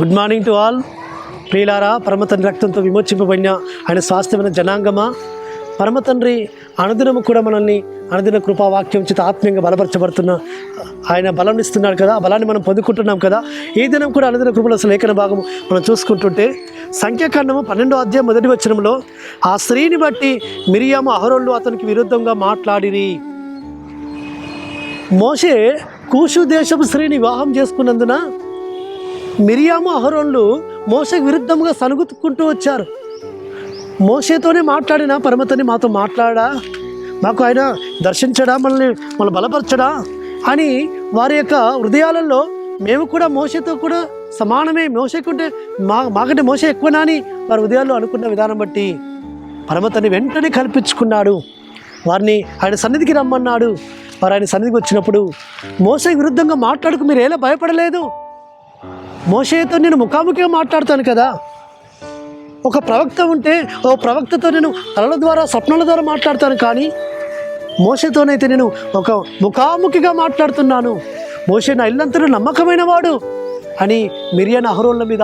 Good morning to all. ప్రియులారా, పరమతండ్రి రక్తంతో విమోచింపబడిన ఆయన స్వాస్థ్యమైన జనాంగమా, పరమతండ్రి అనుదినము కూడా మనల్ని అనుదిన కృపావాక్యం చేత ఆత్మీయంగా బలపరచబడుతున్న ఆయన బలం ఇస్తున్నాడు కదా, ఆ బలాన్ని మనం పొందుకుంటున్నాం కదా. ఈ దినం కూడా అనుదిన కృపలో లేఖన భాగం మనం చూసుకుంటుంటే సంఖ్యాకాండము 12వ అధ్యాయం 1వ వచనంలో ఆ స్త్రీని బట్టి మిరియాము అహరోన్లు అతనికి విరుద్ధంగా మాట్లాడిరి. మోషే కూషు దేశపు స్త్రీని వివాహం చేసుకున్నందున మిరియాము అహరోన్లు మోషేకు విరుద్ధంగా సనుగుతుకుంటూ వచ్చారు. మోషేతోనే మాట్లాడినా పరమతని మాతో మాట్లాడా, మాకు ఆయన దర్శించడా, మనల్ని బలపరచడా అని వారి యొక్క హృదయాలలో మేము కూడా మోషేతో కూడా సమానమే, మోషేకుంటే మాకంటే మోషే ఎక్కువనా అని వారి హృదయాల్లో అనుకున్న విధానం బట్టి పరమతని వెంటనే కల్పించుకున్నాడు. వారిని ఆయన సన్నిధికి రమ్మన్నాడు. వారు ఆయన సన్నిధికి వచ్చినప్పుడు మోషేకు విరుద్ధంగా మాట్లాడుకు మీరు ఎలా భయపడలేదు? మోషేతో నేను ముఖాముఖిగా మాట్లాడతాను కదా. ఒక ప్రవక్త ఉంటే ఓ ప్రవక్తతో నేను కళల ద్వారా స్వప్నాల ద్వారా మాట్లాడతాను, కానీ మోషేతోనైతే నేను ఒక ముఖాముఖిగా మాట్లాడుతున్నాను. మోషే నా ఇల్లంతలో నమ్మకమైన వాడు అని మిరియాను అహరోన్ల మీద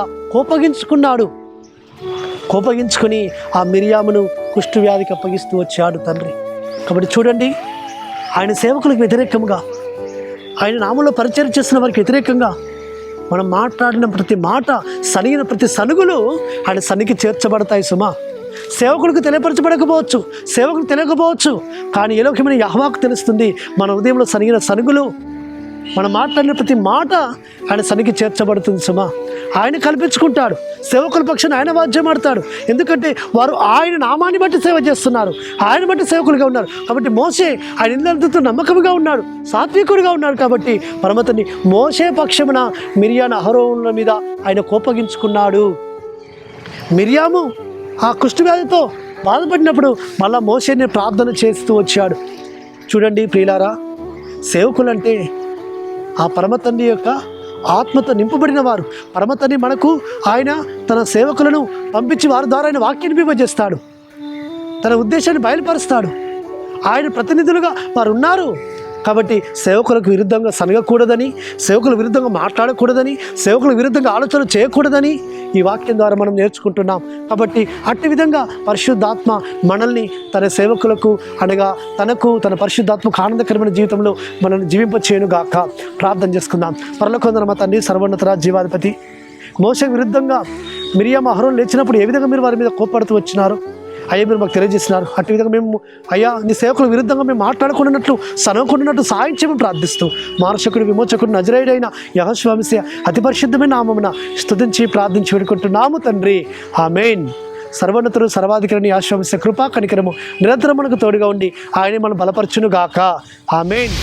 కోపగించుకొని ఆ మిరియామును కుష్ఠవ్యాధికి అప్పగిస్తూ వచ్చాడు తండ్రి. కాబట్టి చూడండి, ఆయన సేవకులకు వ్యతిరేకంగా, ఆయన నామంలో పరిచయం చేస్తున్న వారికి వ్యతిరేకంగా మనం మాట్లాడిన ప్రతి మాట, సనిగిన ప్రతి సనుగులు ఆయన సన్నికి చేర్చబడతాయి సుమా. సేవకులకు తెలియపరచబడకపోవచ్చు, సేవకులకు తెలియకపోవచ్చు, కానీ ఏ లోకమైన యెహోవాకు తెలుస్తుంది. మన హృదయంలో సనిగిన సనుగులు, మనం మాట్లాడిన ప్రతి మాట ఆయన సన్నికి చేర్చబడుతుంది సుమా. ఆయన కల్పించుకుంటాడు. సేవకుల పక్షాన ఆయన వాద్యం ఆడతాడు. ఎందుకంటే వారు ఆయన నామాన్ని బట్టి సేవ చేస్తున్నారు, ఆయన బట్టి సేవకులుగా ఉన్నారు. కాబట్టి మోషే ఆయన ఇల్లంతతో నమ్మకంగా ఉన్నాడు, సాత్వికుడిగా ఉన్నాడు. కాబట్టి పరమతని మోషే పక్షమున మిరియాను అహరోనుల మీద ఆయన కోపగించుకున్నాడు. మిరియాము ఆ కుష్ఠవ్యాధితో బాధపడినప్పుడు మళ్ళా మోషేని ప్రార్థన చేస్తూ వచ్చాడు. చూడండి ప్రియులారా, సేవకులంటే ఆ పరమతండ్రి యొక్క ఆత్మతో నింపబడిన వారు. పరమతండ్రి మనకు ఆయన తన సేవకులను పంపించి వారి ద్వారా ఆయన వాక్యాన్ని విభజిస్తాడు, తన ఉద్దేశాన్ని బయలుపరుస్తాడు. ఆయన ప్రతినిధులుగా వారు ఉన్నారు. కాబట్టి సేవకులకు విరుద్ధంగా సనగకూడదని, సేవకుల విరుద్ధంగా మాట్లాడకూడదని, సేవకుల విరుద్ధంగా ఆలోచన చేయకూడదని ఈ వాక్యం ద్వారా మనం నేర్చుకుంటున్నాం. కాబట్టి అట్టి విధంగా పరిశుద్ధాత్మ మనల్ని తన సేవకులకు అనగా తన పరిశుద్ధాత్మకు ఆనందకరమైన జీవితంలో మనల్ని జీవింపచేయను గాక. ప్రార్థన చేసుకుందాం. పరలోకమందున్న మా తండ్రి, సర్వోన్నత జీవాధిపతి, మోషేకు విరుద్ధంగా మిరియాము అహరోను లేచినప్పుడు ఏ విధంగా మీరు వారి మీద కోప్పడుతూ వచ్చినారు అయ్యా, మీరు మాకు తెలియజేస్తున్నారు. అట్టి విధంగా మేము అయ్యా నీ సేవకుల విరుద్ధంగా మేము మాట్లాడకుండానట్లు, సనవకుండానట్లు సాయం చేయమని ప్రార్థిస్తూ మానశకుడు విమోచకుడు నజరేయుడైన యెహోషువ మెస్సియా అతి పరిశుద్ధమైన నామమున స్తుతించి ప్రార్థించి వేడుకుంటున్నాము తండ్రి. ఆమేన్. సర్వోన్నతుడు సర్వాధికారిని యెహోషువ మెస్సియా కృపా కనికరము నిరంతరం మనకు తోడుగా ఉండి ఆయన మనం బలపరచును గాక. ఆమేన్.